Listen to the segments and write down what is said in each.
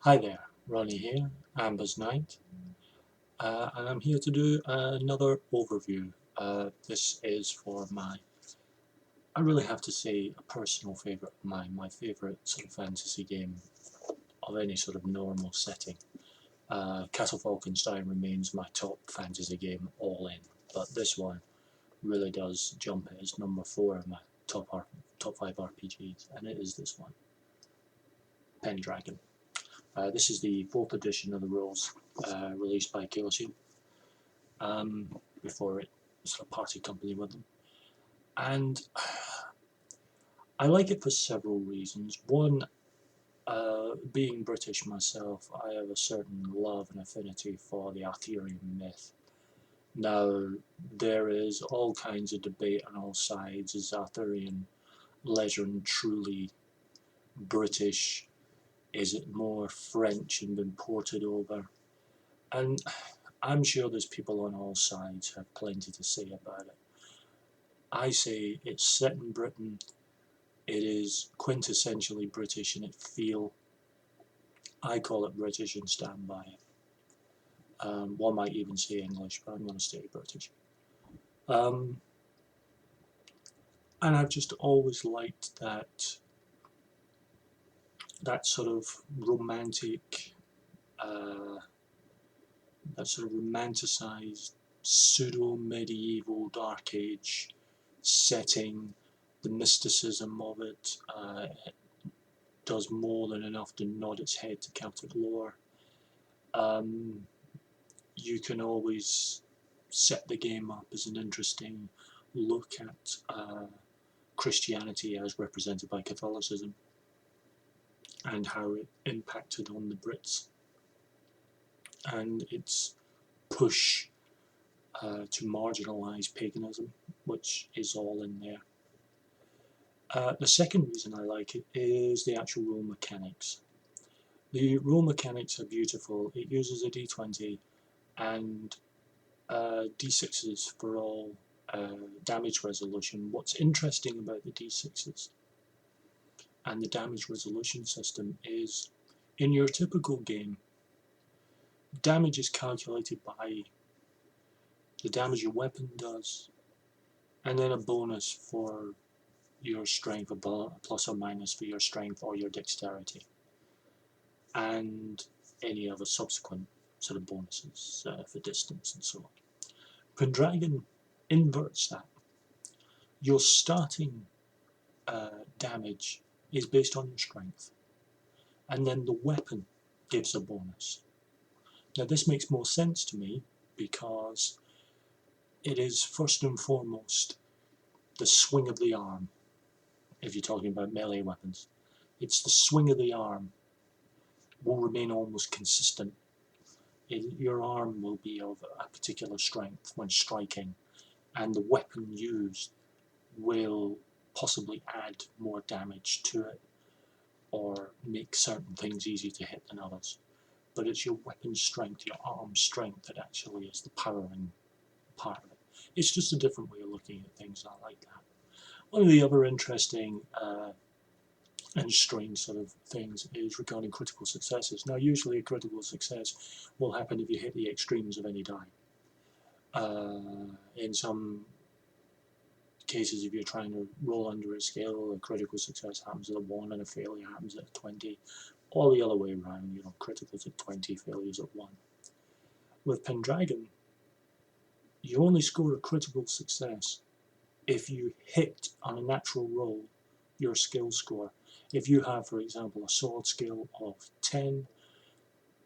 Hi there, Ronnie here, Amber's Night, and I'm here to do another overview. This is for I really have to say, a personal favourite of mine, my favourite sort of fantasy game of any sort of normal setting. Castle Falkenstein remains my top fantasy game all in, but this one really does jump it as number 4 of my top 5 RPGs, and it is this one, Pendragon. This is the 4th edition of the rules, released by Chaos um, before it sort of parted company with them. And I like it for several reasons. One, being British myself, I have a certain love and affinity for the Arthurian myth. Now, there is all kinds of debate on all sides. Is Arthurian legend truly British? Is it more French and been ported over? And I'm sure there's people on all sides who have plenty to say about it. I say it's set in Britain. It is quintessentially British in its feel. I call it British and stand by it. One might even say English, but I'm going to stay British. Um, and I've just always liked that sort of romantic, uh, that sort of romanticized pseudo medieval dark age setting, the mysticism of it. It does more than enough to nod its head to Celtic lore. Um, you can always set the game up as an interesting look at Christianity as represented by Catholicism and how it impacted on the Brits and its push to marginalise paganism, which is all in there. The second reason I like it is the actual rule mechanics. The rule mechanics are beautiful. It uses a d20 and d6s for all damage resolution. What's interesting about the d6s and the damage resolution system is, in your typical game, damage is calculated by the damage your weapon does, and then a bonus for your strength, a plus or minus for your strength or your dexterity, and any other subsequent sort of bonuses for distance and so on. Pendragon inverts that. Your starting damage is based on your strength, and then the weapon gives a bonus. Now, this makes more sense to me because it is first and foremost the swing of the arm, if you're talking about melee weapons. It's the swing of the arm will remain almost consistent. Your arm will be of a particular strength when striking, and the weapon used will possibly add more damage to it or make certain things easier to hit than others. But it's your weapon strength, your arm strength, that actually is the powering part of it. It's just a different way of looking at things. I like that. One of the other interesting and strange sort of things is regarding critical successes. Now, usually a critical success will happen if you hit the extremes of any die. In some cases, if you're trying to roll under a scale, a critical success happens at a 1 and a failure happens at a 20. Or the other way around, criticals at 20, failures at 1. With Pendragon, you only score a critical success if you hit on a natural roll your skill score. If you have, for example, a sword skill of 10,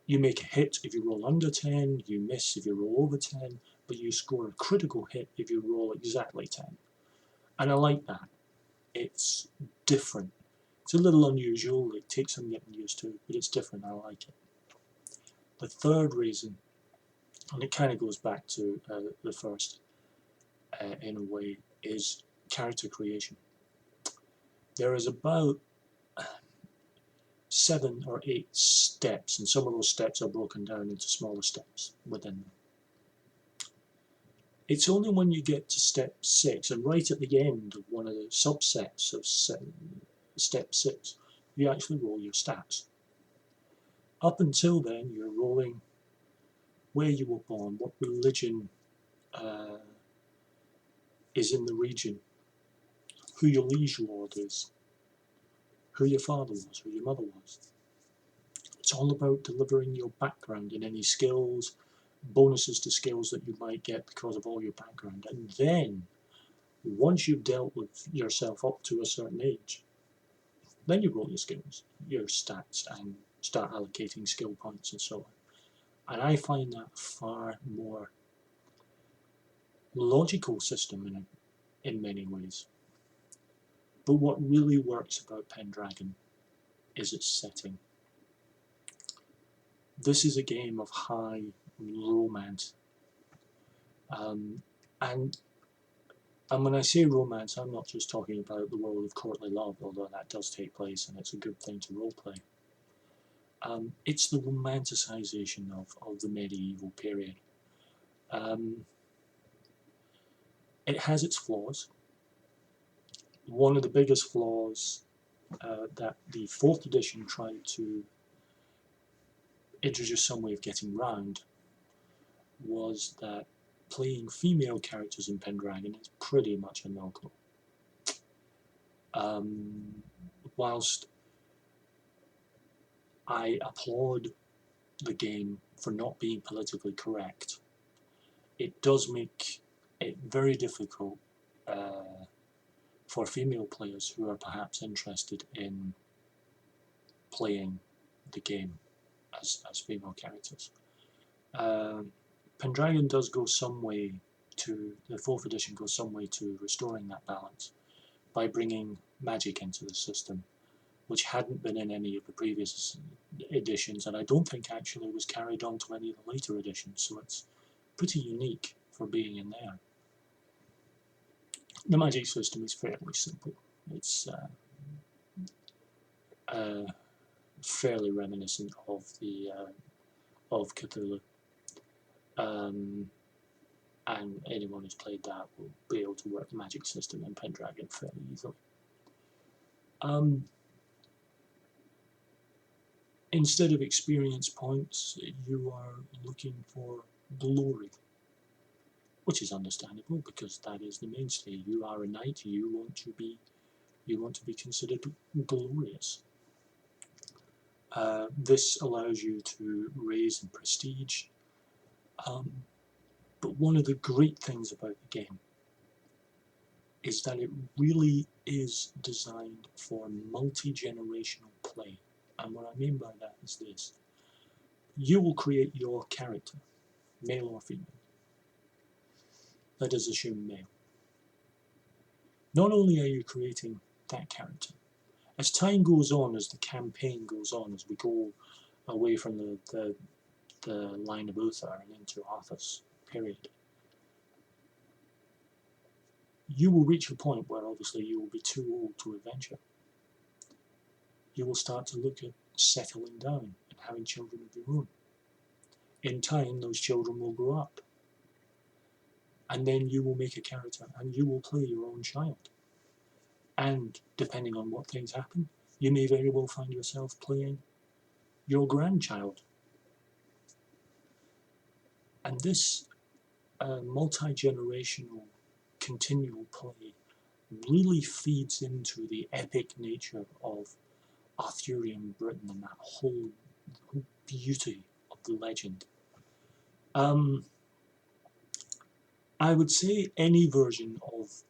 you make a hit if you roll under 10, you miss if you roll over 10, but you score a critical hit if you roll exactly 10. And I like that. It's different. It's a little unusual, it takes some getting used to, but it's different, I like it. The third reason, and it kind of goes back to the first in a way, is character creation. There is about 7 or 8 steps, and some of those steps are broken down into smaller steps within them. It's only when you get to step 6, and right at the end of one of the subsets of step 6, you actually roll your stats. Up until then, you're rolling where you were born, what religion is in the region, who your liege lord is, who your father was, who your mother was. It's all about delivering your background and any skills, bonuses to skills that you might get because of all your background. And then, once you've dealt with yourself up to a certain age, then you roll your skills, your stats, and start allocating skill points and so on. And I find that far more logical system in many ways. But what really works about Pendragon is its setting. This is a game of high romance. And when I say romance, I'm not just talking about the world of courtly love, although that does take place and it's a good thing to roleplay. It's the romanticisation of the medieval period. It has its flaws. One of the biggest flaws that the 4th edition tried to introduce some way of getting round was that playing female characters in Pendragon is pretty much a no-go. Whilst I applaud the game for not being politically correct, it does make it very difficult for female players who are perhaps interested in playing the game as female characters. Pendragon does go some way to, the 4th edition goes some way to restoring that balance by bringing magic into the system, which hadn't been in any of the previous editions, and I don't think actually was carried on to any of the later editions, so it's pretty unique for being in there. The magic system is fairly simple. It's fairly reminiscent of the of Cthulhu, and anyone who's played that will be able to work the magic system in Pendragon fairly easily. Instead of experience points, you are looking for glory, which is understandable because that is the mainstay. You are a knight. You want to be considered glorious. This allows you to raise in prestige. But one of the great things about the game is that it really is designed for multi-generational play. And what I mean by that is this. You will create your character, male or female. Let us assume male. Not only are you creating that character, as time goes on, as the campaign goes on, as we go away from the line of Uther and into Arthur's period, you will reach a point where obviously you will be too old to adventure. You will start to look at settling down and having children of your own. In time, those children will grow up. And then you will make a character and you will play your own child. And depending on what things happen, you may very well find yourself playing your grandchild. And this multi-generational continual play really feeds into the epic nature of Arthurian Britain and that whole beauty of the legend. I would say any version of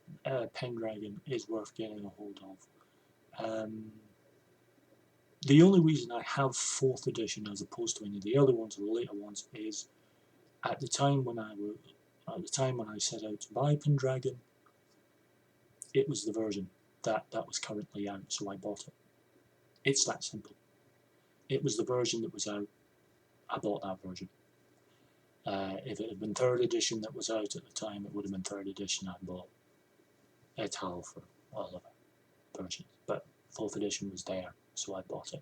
Pendragon is worth getting a hold of. The only reason I have 4th edition as opposed to any of the other ones or the later ones is at the time when I set out to buy Pendragon, it was the version that was currently out, so I bought it. It's that simple. It was the version that was out, I bought that version. If it had been 3rd edition that was out at the time, it would have been 3rd edition I bought Etal for all of it versions. But 4th edition was there, so I bought it.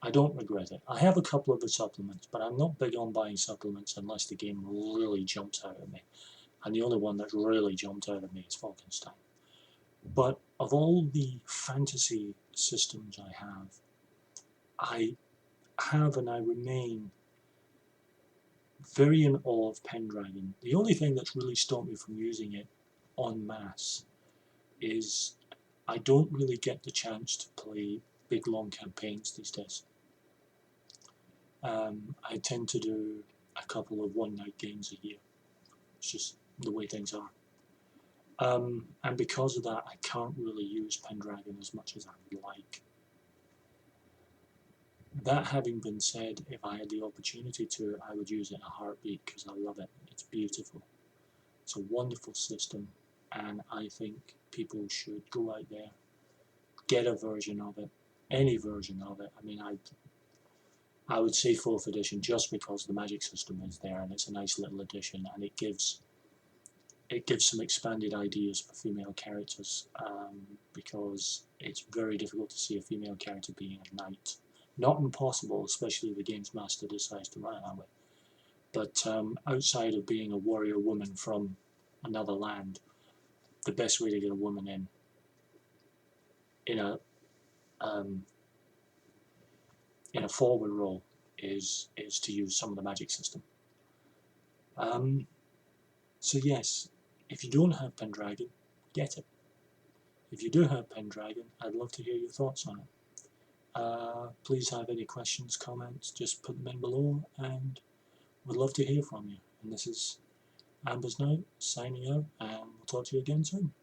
I don't regret it. I have a couple of the supplements, but I'm not big on buying supplements unless the game really jumps out at me. And the only one that really jumped out at me is Falkenstein. But of all the fantasy systems I have, have and I remain very in awe of Pendragon. The only thing that's really stopped me from using it en masse is I don't really get the chance to play big long campaigns these days. I tend to do a couple of one-night games a year. It's just the way things are. And because of that, I can't really use Pendragon as much as I would like. That having been said, if I had the opportunity to, I would use it in a heartbeat because I love it. It's beautiful. It's a wonderful system, and I think people should go out there, get a version of it, any version of it. I mean, I would say 4th edition just because the magic system is there and it's a nice little addition, and it gives some expanded ideas for female characters, because it's very difficult to see a female character being a knight. Not impossible, especially if the games master decides to run it that way. But outside of being a warrior woman from another land, the best way to get a woman in a forward role is to use some of the magic system. So yes, if you don't have Pendragon, get it. If you do have Pendragon, I'd love to hear your thoughts on it. Please have any questions, comments, just put them in below, and we'd love to hear from you. And this is Amber's Night signing out, and we'll talk to you again soon.